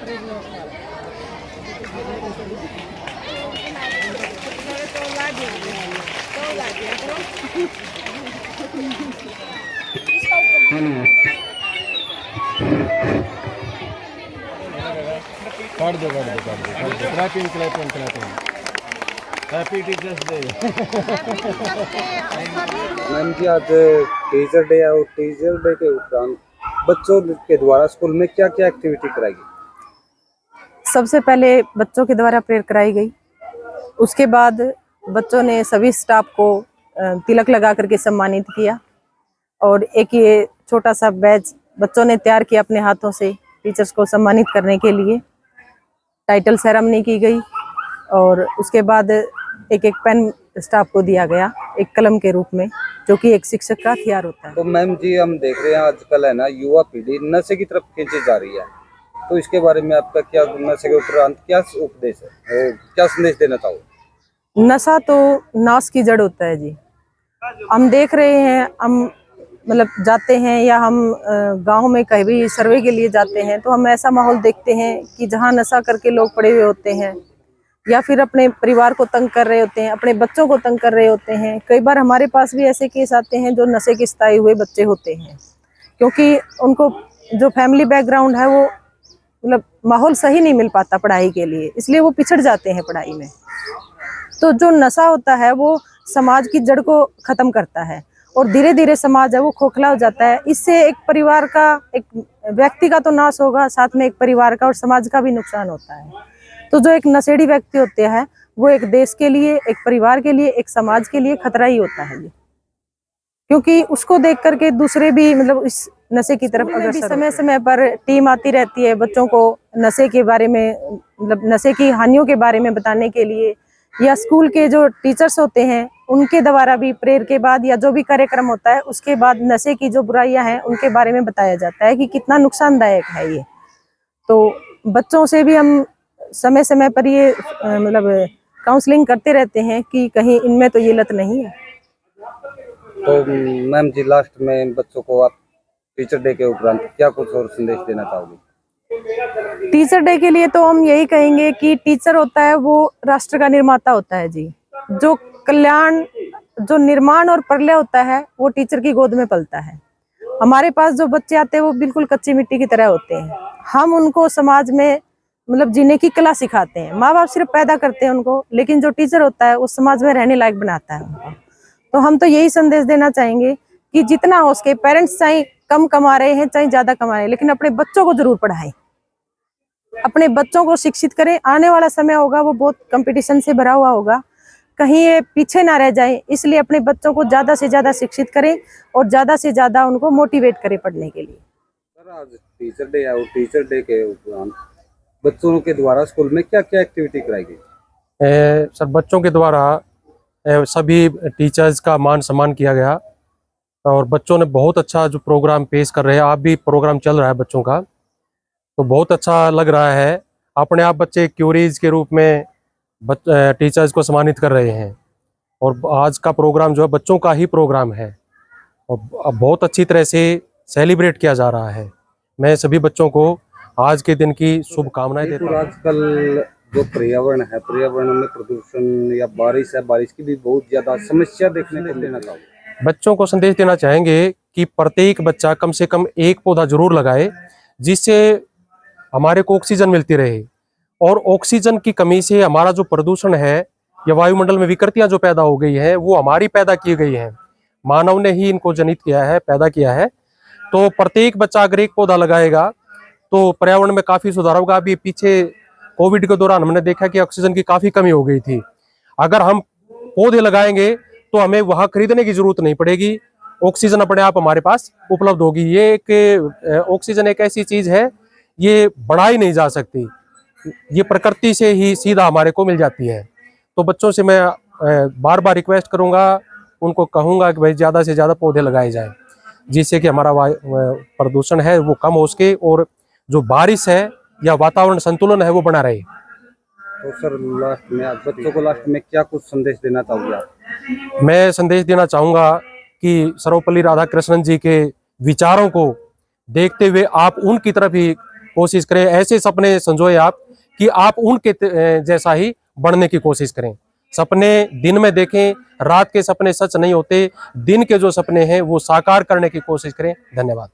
काट दो clapping happy teachers day. Ma'am ji, आज टीचर डे है और टीचर डे के उपरांत बच्चों के द्वारा स्कूल में क्या क्या एक्टिविटी कराई गई? सबसे पहले बच्चों के द्वारा प्रेयर कराई गई। उसके बाद बच्चों ने सभी स्टाफ को तिलक लगा करके सम्मानित किया और एक ये छोटा सा बैच बच्चों ने तैयार किया अपने हाथों से टीचर्स को सम्मानित करने के लिए। टाइटल सेरेमनी की गई और उसके बाद एक पेन स्टाफ को दिया गया एक कलम के रूप में, जो कि एक शिक्षक का हथियार होता है। तो मैम जी, हम देख रहे हैं आजकल है ना, युवा पीढ़ी नशे की तरफ खींची जा रही है, तो इसके बारे में आपका क्या, नशे के उपरांत क्या उपदेश है, क्या संदेश देना चाहोगे? नशा तो नाश की जड़ होता है जी। हम देख रहे हैं, हम मतलब जाते हैं या हम गांव में कहीं भी सर्वे के लिए जाते हैं तो हम ऐसा माहौल देखते हैं कि जहां नशा करके लोग पड़े हुए होते हैं या फिर अपने परिवार को तंग कर रहे होते हैं, अपने बच्चों को तंग कर रहे होते हैं। कई बार हमारे पास भी ऐसे केस आते हैं जो नशे के सताए हुए बच्चे होते हैं, क्योंकि उनको जो फैमिली बैकग्राउंड है वो मतलब माहौल सही नहीं मिल पाता पढ़ाई के लिए, इसलिए वो पिछड़ जाते हैं पढ़ाई में। तो जो नशा होता है वो समाज की जड़ को खत्म करता है और धीरे धीरे समाज है वो खोखला हो जाता है। इससे एक परिवार का, एक व्यक्ति का तो नाश होगा, साथ में एक परिवार का और समाज का भी नुकसान होता है। तो जो एक नशेड़ी व्यक्ति होते हैं वो एक देश के लिए, एक परिवार के लिए, एक समाज के लिए खतरा ही होता है ये, क्योंकि उसको देख करके दूसरे भी मतलब इस नशे की तरफ अग्रसर। समय समय पर टीम आती रहती है बच्चों को नशे के बारे में, मतलब नशे की हानियों के बारे में बताने के लिए, या स्कूल के जो टीचर्स होते हैं उनके द्वारा भी प्रेयर के बाद या जो भी कार्यक्रम होता है उसके बाद नशे की जो बुराइयां हैं उनके बारे में बताया जाता है कि कितना नुकसानदायक है ये। तो बच्चों से भी हम समय समय पर ये मतलब काउंसलिंग करते रहते हैं कि कहीं इनमें तो ये लत नहीं है। तो मैम जी, लास्ट में बच्चों को आप टीचर डे के उपरांत क्या कुछ और संदेश देना चाहोगे? टीचर डे के लिए तो हम यही कहेंगे कि टीचर होता है वो राष्ट्र का निर्माता होता है जी। जो कल्याण, जो निर्माण और प्रलय होता है वो टीचर की गोद में पलता है। हमारे पास जो बच्चे आते हैं वो बिल्कुल कच्ची मिट्टी की तरह होते हैं। हम उनको समाज में मतलब जीने की कला सिखाते हैं। माँ बाप सिर्फ पैदा करते हैं उनको, लेकिन जो टीचर होता है वो समाज में रहने लायक बनाता है उनको। तो हम तो यही संदेश देना चाहेंगे कि जितना हो सके पेरेंट्स चाहे कम कमा रहे हैं चाहे ज्यादा कमा रहे हैं, लेकिन अपने बच्चों को जरूर पढ़ाएं, अपने बच्चों को शिक्षित करें। आने वाला समय होगा वो बहुत कंपटीशन से भरा हुआ होगा, कहीं ये पीछे ना रह जाएं, इसलिए अपने बच्चों को ज्यादा से ज्यादा शिक्षित करें और ज्यादा से ज्यादा उनको मोटिवेट करें पढ़ने के लिए। सर, आज टीचर डे है और टीचर डे के उपरांत बच्चों के द्वारा स्कूल में क्या क्या एक्टिविटी कराई गई? सर, बच्चों के द्वारा सभी टीचर्स का मान सम्मान किया गया और बच्चों ने बहुत अच्छा जो प्रोग्राम पेश कर रहे हैं, आप भी प्रोग्राम चल रहा है बच्चों का, तो बहुत अच्छा लग रहा है। अपने आप बच्चे क्यूरीज के रूप में टीचर्स को सम्मानित कर रहे हैं और आज का प्रोग्राम जो है बच्चों का ही प्रोग्राम है और बहुत अच्छी तरह से सेलिब्रेट किया जा रहा है। मैं सभी बच्चों को आज के दिन की शुभकामनाएं देता हूँ। आजकल जो पर्यावरण है, पर्यावरण में प्रदूषण या बारिश है, बारिश की भी बहुत ज्यादा समस्या देखने को देना चाहिए। बच्चों को संदेश देना चाहेंगे कि प्रत्येक बच्चा कम से कम एक पौधा जरूर लगाए, जिससे हमारे को ऑक्सीजन मिलती रहे। और ऑक्सीजन की कमी से हमारा जो प्रदूषण है या वायुमंडल में विकृतियां जो पैदा हो गई है वो हमारी पैदा की गई है, मानव ने ही इनको जनित किया है, पैदा किया है। तो प्रत्येक बच्चा अगर एक पौधा लगाएगा तो पर्यावरण में काफी सुधार होगा। अभी पीछे कोविड के दौरान हमने देखा कि ऑक्सीजन की काफी कमी हो गई थी। अगर हम पौधे लगाएंगे तो हमें वहां खरीदने की जरूरत नहीं पड़ेगी, ऑक्सीजन अपने आप हमारे पास उपलब्ध होगी। ये एक ऑक्सीजन एक ऐसी चीज है, ये बढ़ाई नहीं जा सकती, ये प्रकृति से ही सीधा हमारे को मिल जाती है। तो बच्चों से मैं बार बार रिक्वेस्ट करूंगा, उनको कहूंगा कि भाई ज्यादा से ज्यादा पौधे लगाए जाएं, जिससे कि हमारा प्रदूषण है वो कम हो सके और जो बारिश है या वातावरण संतुलन है वो बना रहे। तो सर, लास्ट में आज बच्चों को लास्ट में क्या कुछ संदेश देना चाहोगे आप? मैं संदेश देना चाहूंगा कि सर्वपल्ली राधाकृष्णन जी के विचारों को देखते हुए आप उनकी तरफ ही कोशिश करें, ऐसे सपने संजोए आप कि आप उनके जैसा ही बढ़ने की कोशिश करें। सपने दिन में देखें, रात के सपने सच नहीं होते, दिन के जो सपने हैं वो साकार करने की कोशिश करें। धन्यवाद।